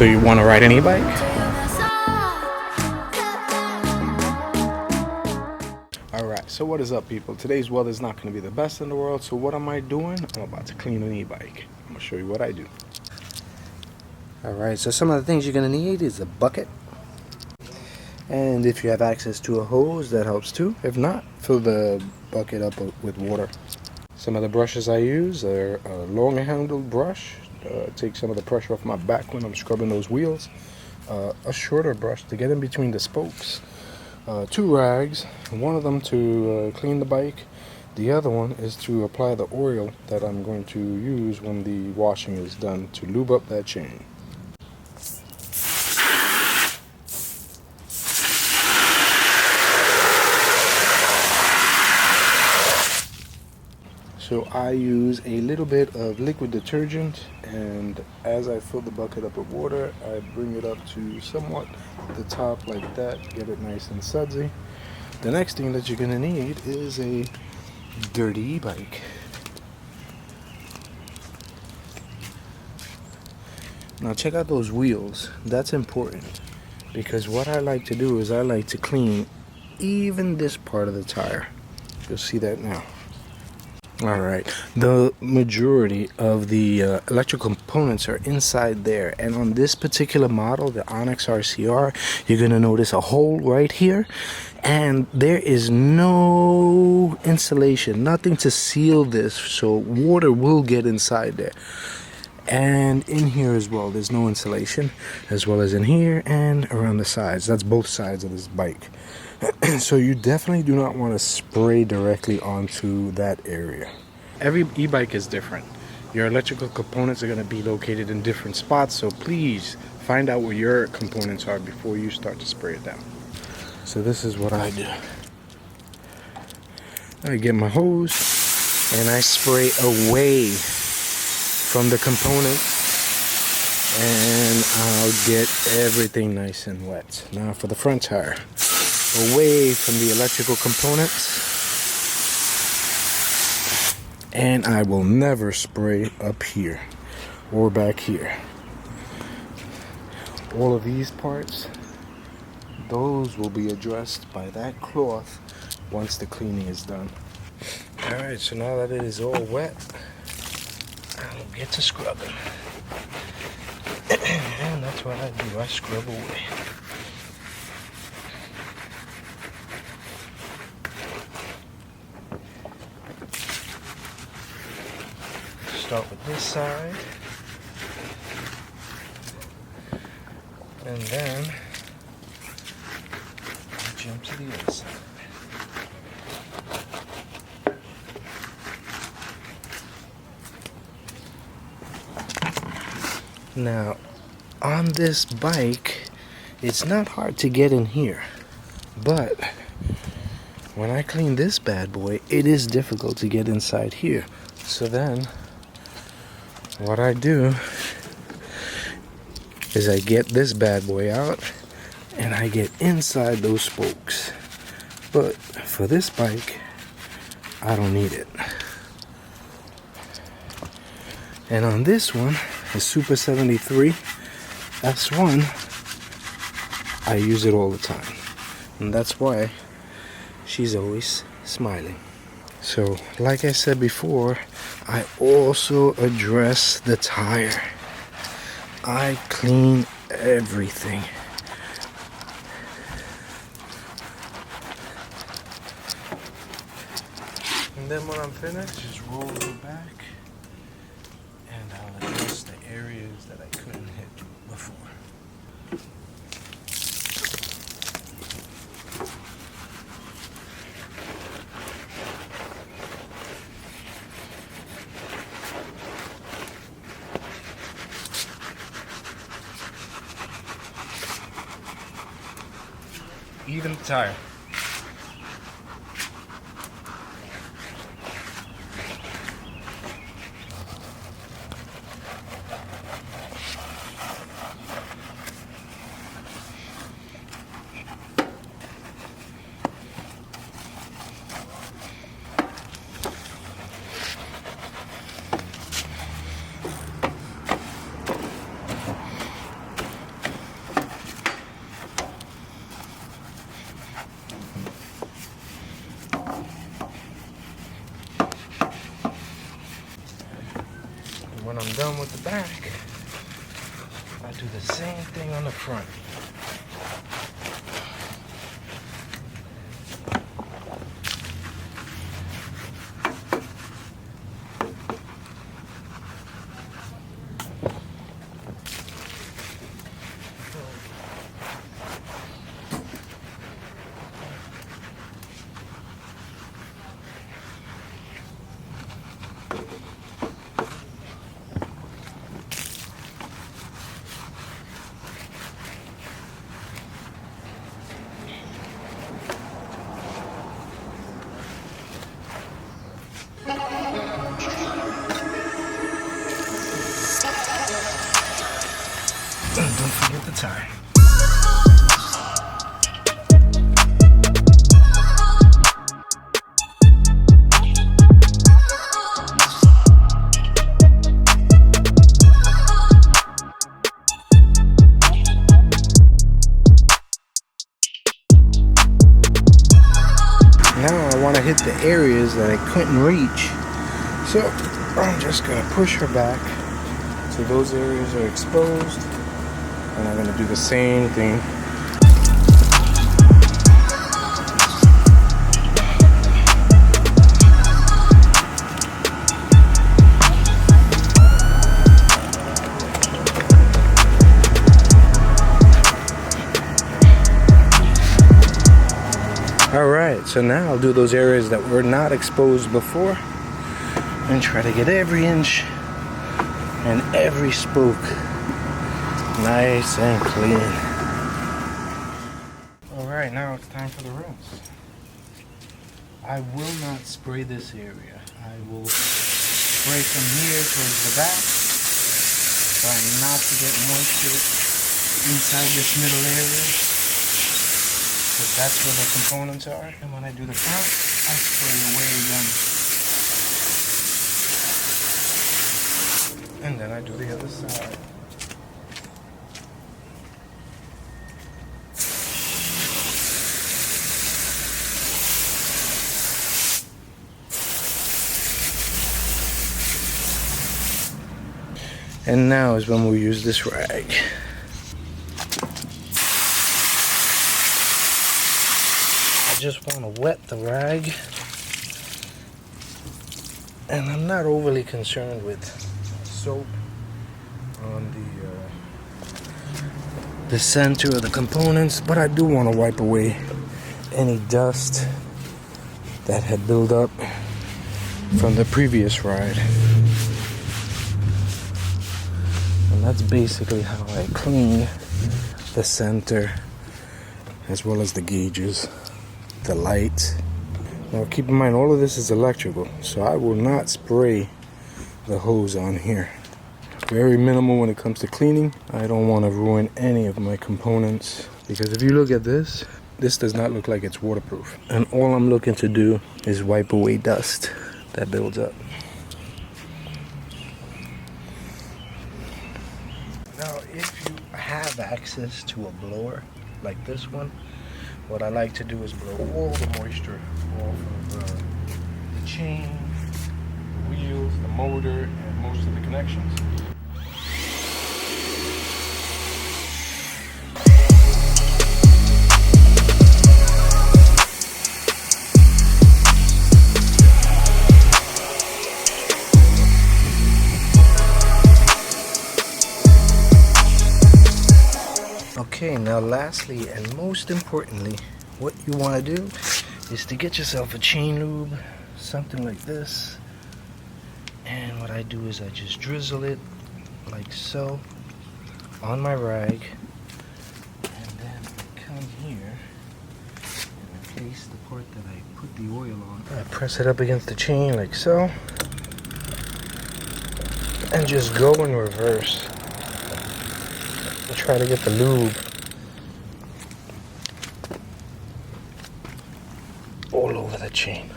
So you want to ride an e-bike? Alright, so what is up, people? Today's weather is not going to be the best in the world, so what am I doing? I'm about to clean an e-bike. I'm going to show you what I do. Alright, so some of the things you're going to need is a bucket. And if you have access to a hose, that helps too. If not, fill the bucket up with water. Some of the brushes I use are a long-handled brush. Take some of the pressure off my back when I'm scrubbing those wheels. A shorter brush to get in between the spokes. 2 rags, one of them to clean the bike. The other one is to apply the oil that I'm going to use when the washing is done to lube up that chain. So I use a little bit of liquid detergent, and as I fill the bucket up with water, I bring it up to somewhat the top like that, get it nice and sudsy. The next thing that you're going to need is a dirty e-bike. Now check out those wheels. That's important, because what I like to do is I like to clean even this part of the tire. You'll see that now. Alright, the majority of the electrical components are inside there, and on this particular model, the Onyx RCR, you're going to notice a hole right here, and there is no insulation, nothing to seal this, so water will get inside there. And in here as well, there's no insulation, as well as in here and around the sides. That's both sides of this bike. So you definitely do not want to spray directly onto that area. Every e-bike is different. Your electrical components are going to be located in different spots, so please find out where your components are before you start to spray it down. So this is what I do. I get my hose and I spray away from the components, and I'll get everything nice and wet. Now for the front tire, away from the electrical components, and I will never spray up here or back here. All of these parts, those will be addressed by that cloth once the cleaning is done. Alright, so now that it is all wet, I'll get to scrubbing. And that's what I do, I scrub away. Start with this side, and then jump to the other side. Now, on this bike, it's not hard to get in here, but when I clean this bad boy, it is difficult to get inside here. So then, what I do is I get this bad boy out and I get inside those spokes. But for this bike, I don't need it. And on this one, the Super 73 S1, I use it all the time. And that's why she's always smiling. So, like I said before, I also address the tire. I clean everything. And then when I'm finished, just roll it back, and I'll address the areas that I couldn't hit before. Even the tire. I'm done with the back, I do the same thing on the front. Don't forget the tire. Now I want to hit the areas that I couldn't reach. So I'm just going to push her back so those areas are exposed. And I'm going to do the same thing. Alright, so now I'll do those areas that were not exposed before and try to get every inch and every spoke nice and clean. Alright, now it's time for the rinse. I will not spray this area. I will spray from here towards the back, trying not to get moisture inside this middle area, because that's where the components are. And when I do the front, I spray away again. And then I do the other side. And now is when we use this rag. I just want to wet the rag. And I'm not overly concerned with soap on the center of the components, but I do want to wipe away any dust that had built up from the previous ride. And that's basically how I clean the center as well as the gauges, the lights. Now keep in mind, all of this is electrical, so I will not spray the hose on here. Very minimal when it comes to cleaning. I don't want to ruin any of my components, because if you look at this, this does not look like it's waterproof. And all I'm looking to do is wipe away dust that builds up. Now, if you have access to a blower like this one, what I like to do is blow all the moisture off of the chain, the wheels, the motor, and most of the connections. Okay, now lastly and most importantly, what you want to do is to get yourself a chain lube, something like this. And what I do is I just drizzle it like so on my rag, and then I come here and place the part that I put the oil on. I press it up against the chain like so, and just go in reverse. Try to get the lube all over the chain,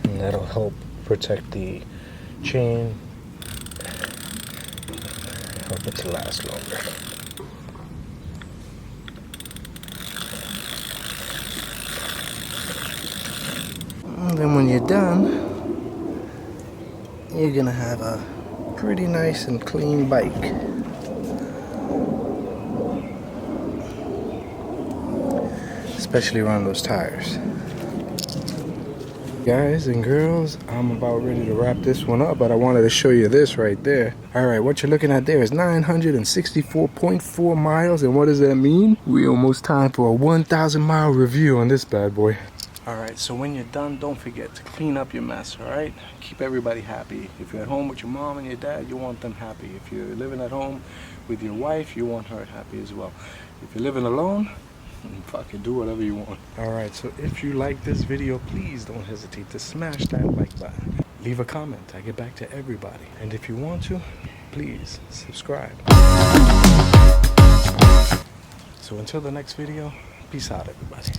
and that'll help protect the chain, help it to last longer. And then when you're done, you're gonna have a pretty nice and clean bike. Especially around those tires. Guys and girls, I'm about ready to wrap this one up, but I wanted to show you this right there. Alright, what you're looking at there is 964.4 miles, and what does that mean? We almost time for a 1,000 mile review on this bad boy. Alright, so when you're done, don't forget to clean up your mess, alright? Keep everybody happy. If you're at home with your mom and your dad, you want them happy. If you're living at home with your wife, you want her happy as well. If you're living alone, fucking do whatever you want. Alright, so if you like this video, please don't hesitate to smash that like button. Leave a comment. I get back to everybody. And if you want to, please subscribe. So until the next video, peace out everybody.